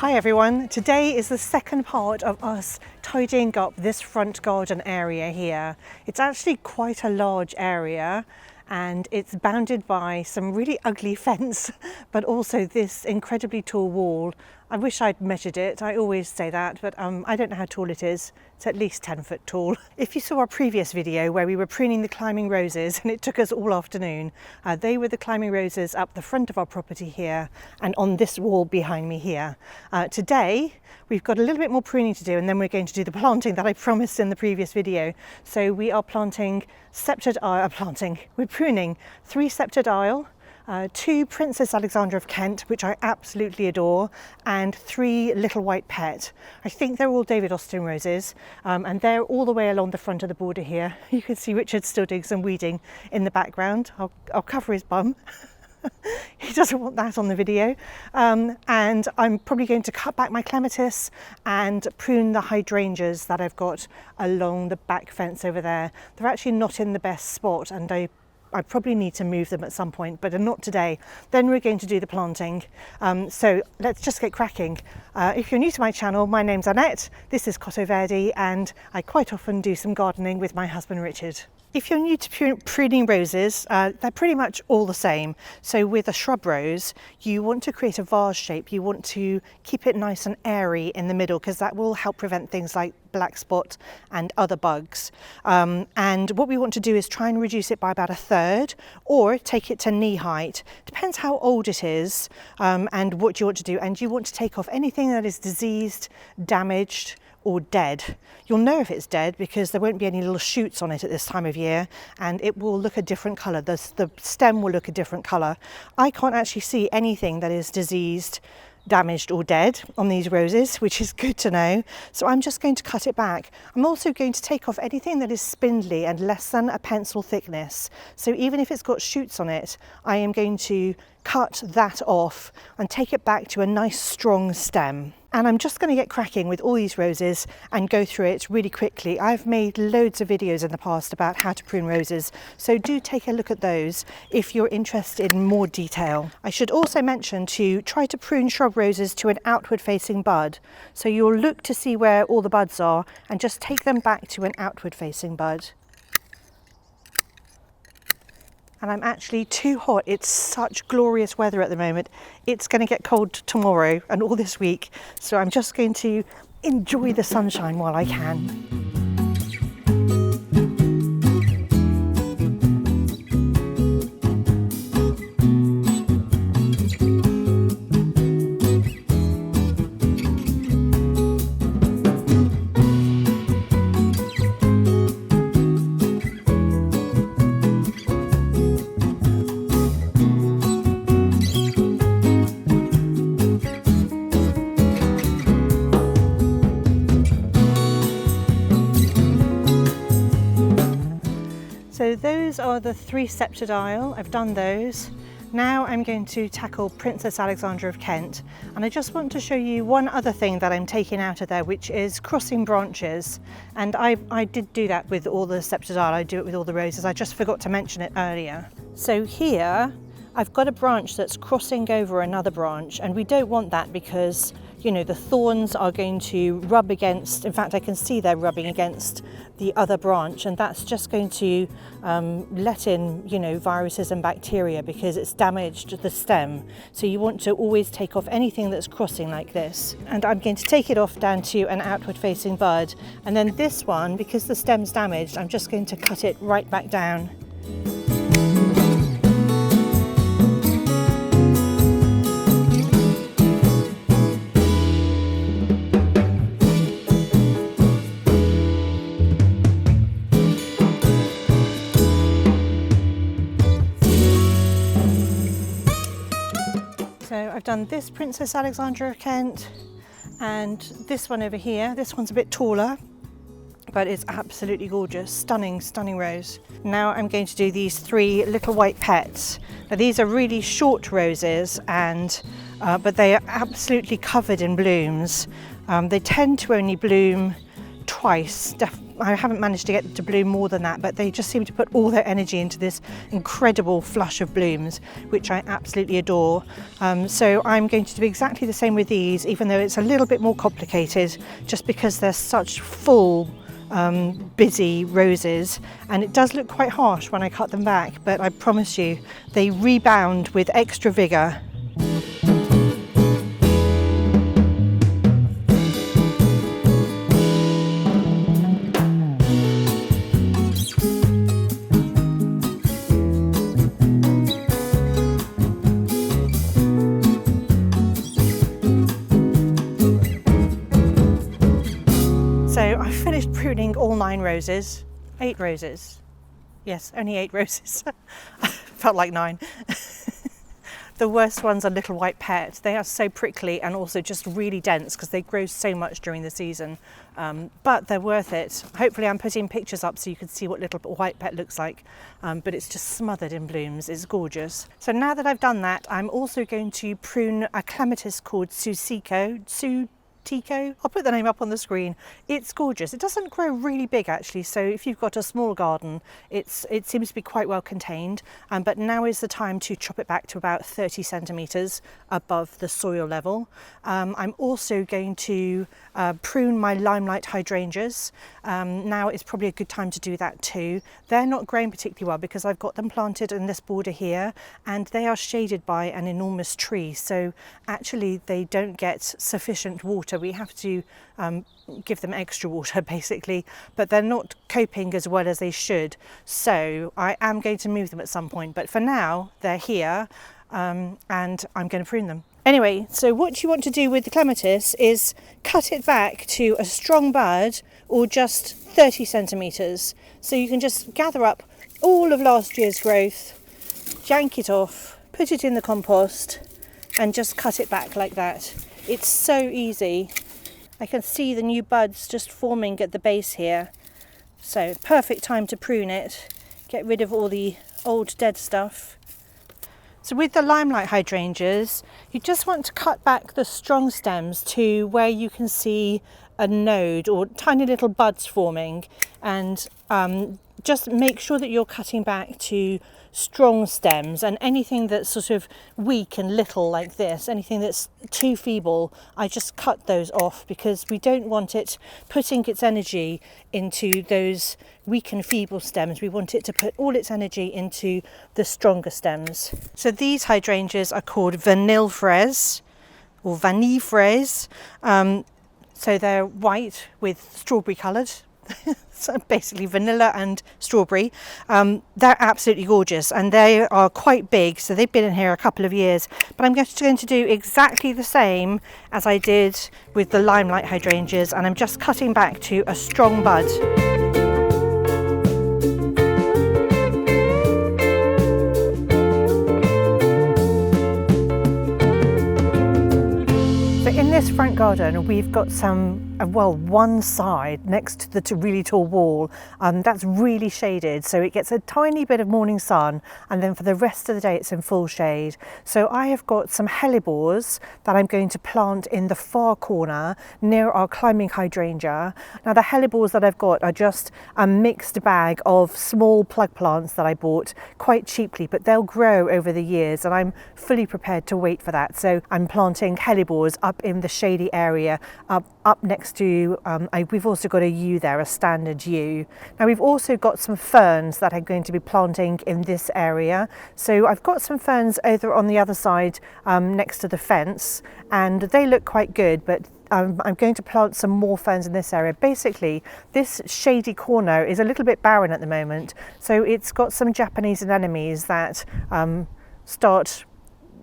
Hi everyone, today is the second part of us tidying up this front garden area here. It's actually quite a large area and it's bounded by some really ugly fence, but also this incredibly tall wall. I wish I'd measured it, I always say that, but I don't know how tall it is. It's at least 10 foot tall. If you saw our previous video where we were pruning the climbing roses and it took us all afternoon, they were the climbing roses up the front of our property here and on this wall behind me here. Today we've got a little bit more pruning to do and then we're going to do the planting that I promised in the previous video. So we are planting we're pruning 3 sceptred aisle, 2 Princess Alexandra of Kent, which I absolutely adore, and 3 Little White Pet. I think they're all David Austin roses, and they're all the way along the front of the border here. You can see Richard still doing some weeding in the background. I'll cover his bum. He doesn't want that on the video. And I'm probably going to cut back my Clematis and prune the hydrangeas that I've got along the back fence over there. They're actually not in the best spot and I probably need to move them at some point, but not today. Then we're going to do the planting. So let's just get cracking. If you're new to my channel, my name's Annette, this is Cottoverdi, and I quite often do some gardening with my husband Richard. If you're new to pruning roses, they're pretty much all the same. So with a shrub rose, you want to create a vase shape. You want to keep it nice and airy in the middle because that will help prevent things like black spot and other bugs. And what we want to do is try and reduce it by about 1/3 or take it to knee height. Depends how old it is and what you want to do. And you want to take off anything that is diseased, damaged, or dead. You'll know if it's dead because there won't be any little shoots on it at this time of year and it will look a different colour. The stem will look a different colour. I can't actually see anything that is diseased, damaged or dead on these roses, which is good to know. So I'm just going to cut it back. I'm also going to take off anything that is spindly and less than a pencil thickness. So even if it's got shoots on it, I am going to cut that off and take it back to a nice strong stem. And I'm just going to get cracking with all these roses and go through it really quickly. I've made loads of videos in the past about how to prune roses, so do take a look at those if you're interested in more detail. I should also mention to try to prune shrub roses to an outward facing bud. So you'll look to see where all the buds are and just take them back to an outward facing bud. And I'm actually too hot. It's such glorious weather at the moment. It's going to get cold tomorrow and all this week. So I'm just going to enjoy the sunshine while I can. So those are the 3 sceptred aisle. I've done those. Now I'm going to tackle Princess Alexandra of Kent. And I just want to show you one other thing that I'm taking out of there, which is crossing branches. And I did do that with all the sceptred aisle. I do it with all the roses. I just forgot to mention it earlier. So here I've got a branch that's crossing over another branch, and we don't want that because, you know, the thorns are going to rub against, in fact I can see they're rubbing against the other branch, and that's just going to let in, you know, viruses and bacteria because it's damaged the stem. So you want to always take off anything that's crossing like this. And I'm going to take it off down to an outward facing bud. And then this one, because the stem's damaged, I'm just going to cut it right back down. So I've done this Princess Alexandra of Kent and this one over here. This one's a bit taller, but it's absolutely gorgeous. Stunning, stunning rose. Now I'm going to do these 3 Little White Pets. Now these are really short roses, and but they are absolutely covered in blooms. They tend to only bloom twice, I haven't managed to get to bloom more than that, but they just seem to put all their energy into this incredible flush of blooms, which I absolutely adore. So I'm going to do exactly the same with these, even though it's a little bit more complicated, just because they're such full, busy roses, and it does look quite harsh when I cut them back, but I promise you they rebound with extra vigour. So I finished pruning all 9 roses, 8 roses. Yes, only 8 roses. Felt like 9. The worst ones are little white pet. They are so prickly and also just really dense because they grow so much during the season. But they're worth it. Hopefully I'm putting pictures up so you can see what little white pet looks like. But it's just smothered in blooms. It's gorgeous. So now that I've done that, I'm also going to prune a Clematis called Tico. I'll put the name up on the screen. It's gorgeous. It doesn't grow really big actually, so if you've got a small garden, it seems to be quite well contained, but now is the time to chop it back to about 30 centimetres above the soil level. I'm also going to prune my limelight hydrangeas. Now is probably a good time to do that too. They're not growing particularly well because I've got them planted in this border here, and they are shaded by an enormous tree, so actually they don't get sufficient water. We have to give them extra water basically, but they're not coping as well as they should. So I am going to move them at some point, but for now they're here, and I'm going to prune them. Anyway, so what you want to do with the Clematis is cut it back to a strong bud or just 30 centimetres. So you can just gather up all of last year's growth, yank it off, put it in the compost and just cut it back like that. It's so easy. I can see the new buds just forming at the base here. So perfect time to prune it, get rid of all the old dead stuff. So with the limelight hydrangeas, you just want to cut back the strong stems to where you can see a node or tiny little buds forming, and just make sure that you're cutting back to strong stems, and anything that's sort of weak and little like this, anything that's too feeble, I just cut those off because we don't want it putting its energy into those weak and feeble stems. We want it to put all its energy into the stronger stems. So these hydrangeas are called vanille fraise or vanille fraise. So they're white with strawberry coloured. So basically vanilla and strawberry. They're absolutely gorgeous and they are quite big, so they've been in here a couple of years, but I'm just going to do exactly the same as I did with the limelight hydrangeas, and I'm just cutting back to a strong bud. In this front garden we've got some, well, one side next to the really tall wall that's really shaded, so it gets a tiny bit of morning sun, and then for the rest of the day it's in full shade. So I have got some hellebores that I'm going to plant in the far corner near our climbing hydrangea. Now the hellebores that I've got are just a mixed bag of small plug plants that I bought quite cheaply, but they'll grow over the years and I'm fully prepared to wait for that. So I'm planting hellebores up in the shady area up next to, we've also got a yew there, a standard yew. Now we've also got some ferns that I'm going to be planting in this area. So I've got some ferns over on the other side next to the fence, and they look quite good, but I'm going to plant some more ferns in this area. Basically, this shady corner is a little bit barren at the moment, so it's got some Japanese anemones that start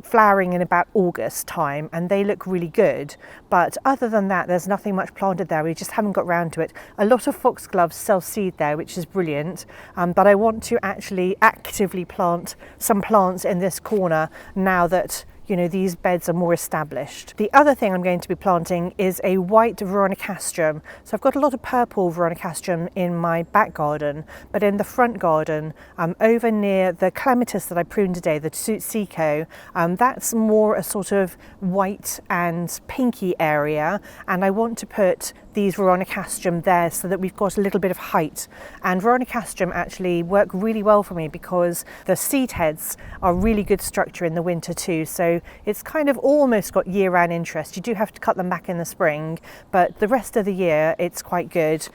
flowering in about August time, and they look really good, but other than that there's nothing much planted there. We just haven't got round to it. A lot of foxgloves self-seed there, which is brilliant, but I want to actually actively plant some plants in this corner now that, you know, these beds are more established. The other thing I'm going to be planting is a white veronicastrum. So I've got a lot of purple veronicastrum in my back garden, but in the front garden, over near the Clematis that I pruned today, the Tsutsiko, that's more a sort of white and pinky area, and I want to put these veronicastrum there so that we've got a little bit of height. And veronicastrum actually work really well for me because the seed heads are really good structure in the winter too, so it's kind of almost got year-round interest. You do have to cut them back in the spring, but the rest of the year it's quite good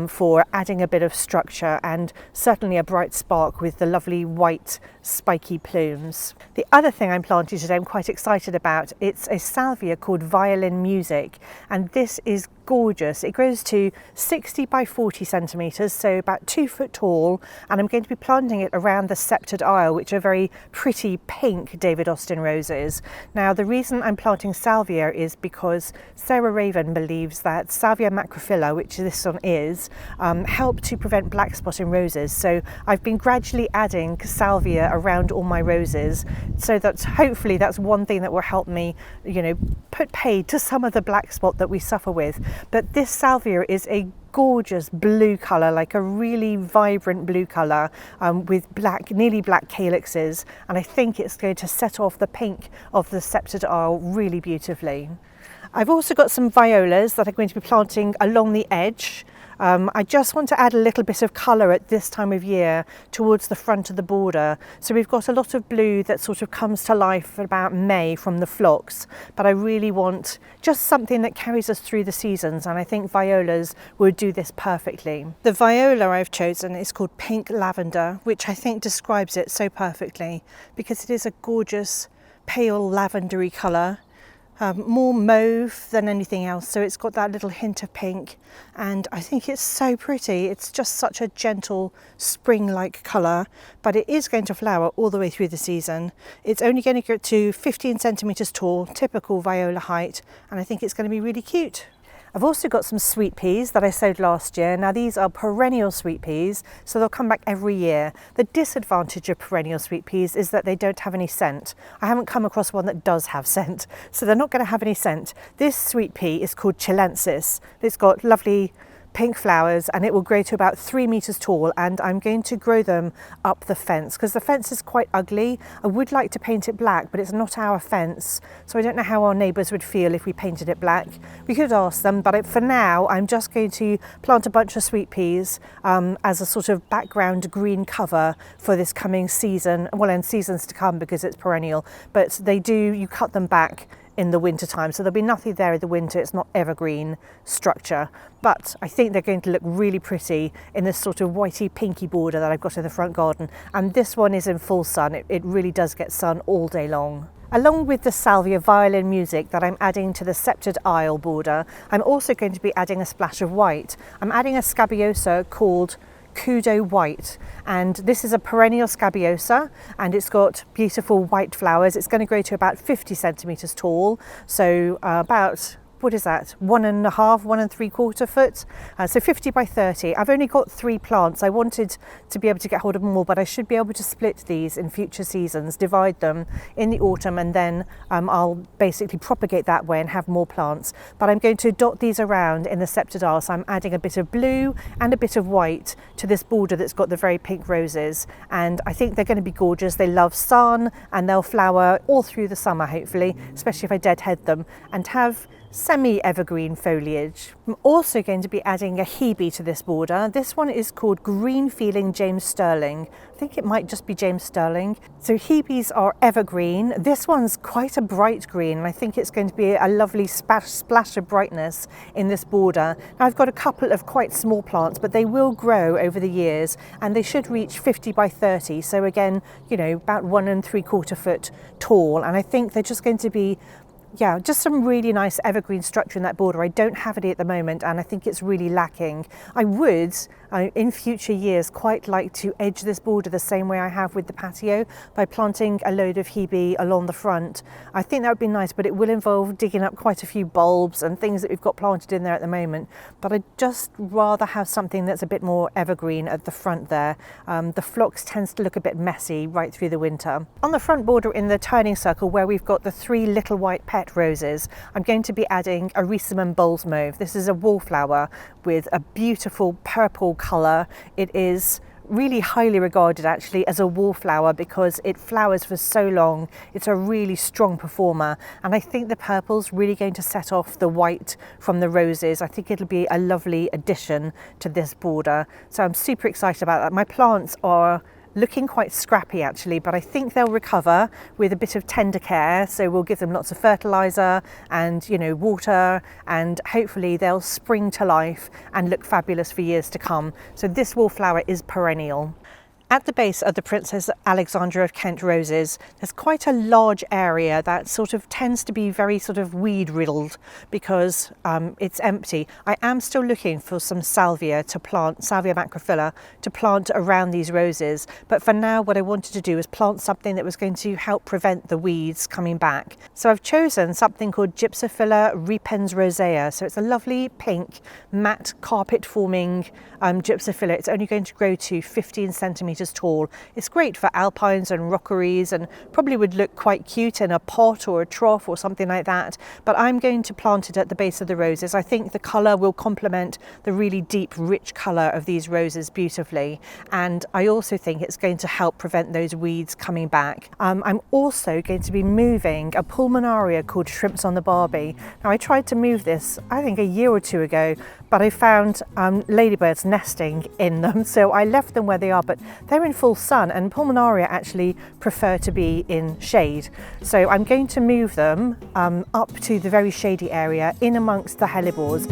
for adding a bit of structure and certainly a bright spark with the lovely white spiky plumes. The other thing I'm planting today I'm quite excited about, it's a salvia called Violin Music, and this is gorgeous. It grows to 60 by 40 centimetres, so about 2 foot tall, and I'm going to be planting it around the sceptred aisle, which are very pretty pink David Austin roses. Now the reason I'm planting salvia is because Sarah Raven believes that salvia macrophylla, which this one is, help to prevent black spot in roses. So I've been gradually adding salvia around all my roses, so that hopefully that's one thing that will help me, you know, put paid to some of the black spot that we suffer with. But this salvia is a gorgeous blue colour, like a really vibrant blue colour with black, nearly black calyxes, and I think it's going to set off the pink of the sceptred aisle really beautifully. I've also got some violas that I'm going to be planting along the edge. I just want to add a little bit of colour at this time of year towards the front of the border. So we've got a lot of blue that sort of comes to life at about May from the phlox, but I really want just something that carries us through the seasons, and I think violas would do this perfectly. The viola I've chosen is called Pink Lavender, which I think describes it so perfectly because it is a gorgeous pale lavendery colour. More mauve than anything else, so it's got that little hint of pink, and I think it's so pretty. It's just such a gentle spring-like colour, but it is going to flower all the way through the season. It's only going to get to 15 centimetres tall, typical viola height, and I think it's going to be really cute. I've also got some sweet peas that I sowed last year. Now these are perennial sweet peas, so they'll come back every year. The disadvantage of perennial sweet peas is that they don't have any scent. I haven't come across one that does have scent, so they're not going to have any scent. This sweet pea is called chilensis. It's got lovely pink flowers and it will grow to about 3 meters tall, and I'm going to grow them up the fence because the fence is quite ugly. I would like to paint it black, but it's not our fence, so I don't know how our neighbours would feel if we painted it black. We could ask them, but for now I'm just going to plant a bunch of sweet peas as a sort of background green cover for this coming season, well, and seasons to come because it's perennial, but you cut them back in the winter time, so there'll be nothing there in the winter. It's not evergreen structure, but I think they're going to look really pretty in this sort of whitey pinky border that I've got in the front garden. And this one is in full sun. It really does get sun all day long. Along with the salvia Violin Music that I'm adding to the sceptred aisle border, I'm also going to be adding a splash of white. I'm adding a scabiosa called Kudo White, and this is a perennial scabiosa, and it's got beautiful white flowers. It's going to grow to about 50 centimeters tall, so about, what is that, 1.5, 1.75 foot, so 50 by 30. I've only got 3 plants. I wanted to be able to get hold of more, but I should be able to split these in future seasons, divide them in the autumn, and then I'll basically propagate that way and have more plants. But I'm going to dot these around in the sceptred aisle, so I'm adding a bit of blue and a bit of white to this border that's got the very pink roses, and I think they're going to be gorgeous. They love sun and they'll flower all through the summer, hopefully, especially if I deadhead them, and have semi-evergreen foliage. I'm also going to be adding a hebe to this border. This one is called Green Feeling James Sterling. I think it might just be James Sterling. So hebes are evergreen. This one's quite a bright green, and I think it's going to be a lovely splash of brightness in this border. Now I've got a couple of quite small plants, but they will grow over the years, and they should reach 50 by 30. So again, you know, about 1.75 foot tall, and I think they're just going to be, yeah, just some really nice evergreen structure in that border. I don't have any at the moment, and I think it's really lacking. I would, in future years, quite like to edge this border the same way I have with the patio by planting a load of hebe along the front. I think that would be nice, but it will involve digging up quite a few bulbs and things that we've got planted in there at the moment. But I'd just rather have something that's a bit more evergreen at the front there. The phlox tends to look a bit messy right through the winter. On the front border in the turning circle where we've got the 3 little white pet roses, I'm going to be adding a Riesman Bowls Mauve. This is a wallflower with a beautiful purple colour. It is really highly regarded actually as a wallflower because it flowers for so long. It's a really strong performer, and I think the purple's really going to set off the white from the roses. I think it'll be a lovely addition to this border, so I'm super excited about that. My plants are looking quite scrappy actually, but I think they'll recover with a bit of tender care. So we'll give them lots of fertilizer and, you know, water, and hopefully they'll spring to life and look fabulous for years to come. So this wallflower is perennial. At the base of the Princess Alexandra of Kent roses, there's quite a large area that sort of tends to be very sort of weed riddled because it's empty. I am still looking for some salvia to plant, salvia macrophylla, to plant around these roses. But for now, what I wanted to do is plant something that was going to help prevent the weeds coming back. So I've chosen something called Gypsophila repens rosea. So it's a lovely pink, matte carpet forming Gypsophila. It's only going to grow to 15 centimeters tall. It's great for alpines and rockeries, and probably would look quite cute in a pot or a trough or something like that. But I'm going to plant it at the base of the roses. I think the colour will complement the really deep, rich colour of these roses beautifully. And I also think it's going to help prevent those weeds coming back. I'm also going to be moving a pulmonaria called Shrimps on the Barbie. Now, I tried to move this, I think a year or two ago, but I found ladybirds nesting in them, so I left them where they are, but they're in full sun, and pulmonaria actually prefer to be in shade. So I'm going to move them up to the very shady area in amongst the hellebores.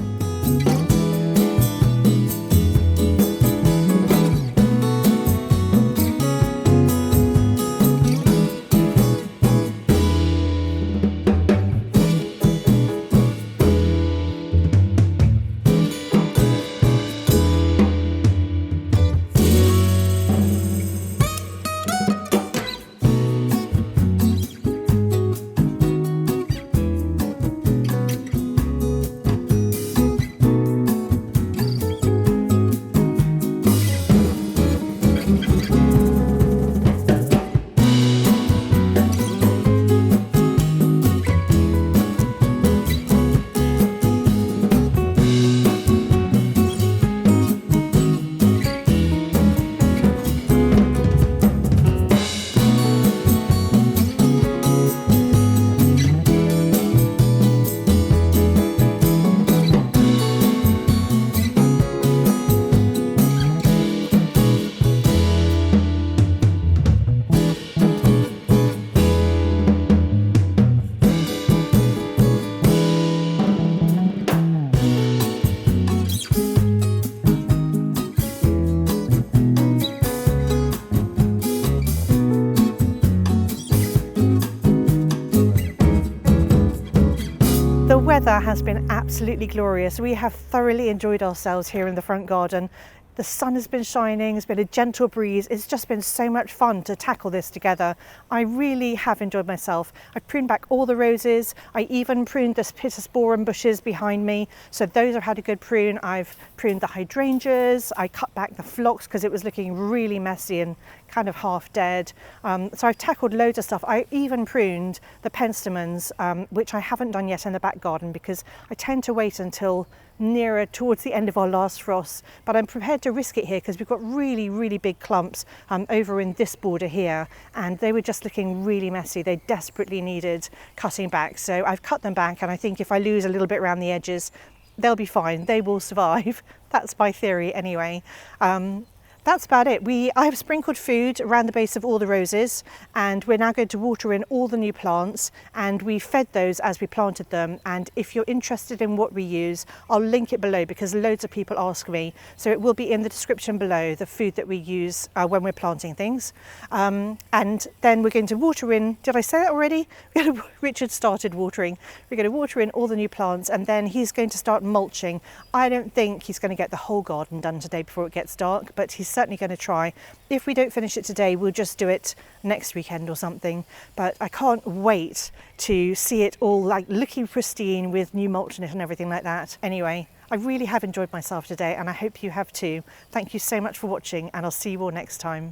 The weather has been absolutely glorious. We have thoroughly enjoyed ourselves here in the front garden. The sun has been shining, there's been a gentle breeze. It's just been so much fun to tackle this together. I really have enjoyed myself. I've pruned back all the roses. I even pruned the pittosporum bushes behind me. So those have had a good prune. I've pruned the hydrangeas. I cut back the phlox because it was looking really messy and kind of half dead. So I've tackled loads of stuff. I even pruned the penstemons, which I haven't done yet in the back garden because I tend to wait until nearer towards the end of our last frost, but I'm prepared to risk it here because we've got really big clumps over in this border here, and they were just looking really messy. They desperately needed cutting back, so I've cut them back, and I think if I lose a little bit around the edges, they'll be fine. They will survive. That's my theory anyway. That's about it. I've sprinkled food around the base of all the roses, and we're now going to water in all the new plants, and we fed those as we planted them. And if you're interested in what we use, I'll link it below because loads of people ask me. So it will be in the description below, the food that we use when we're planting things. And then we're going to water in, did I say that already? Richard started watering. We're going to water in all the new plants, and then he's going to start mulching. I don't think he's going to get the whole garden done today before it gets dark, but he's certainly going to try. If we don't finish it today, we'll just do it next weekend or something. But I can't wait to see it all like looking pristine with new mulch in it and everything like that. Anyway, I really have enjoyed myself today, and I hope you have too. Thank you so much for watching, and I'll see you all next time.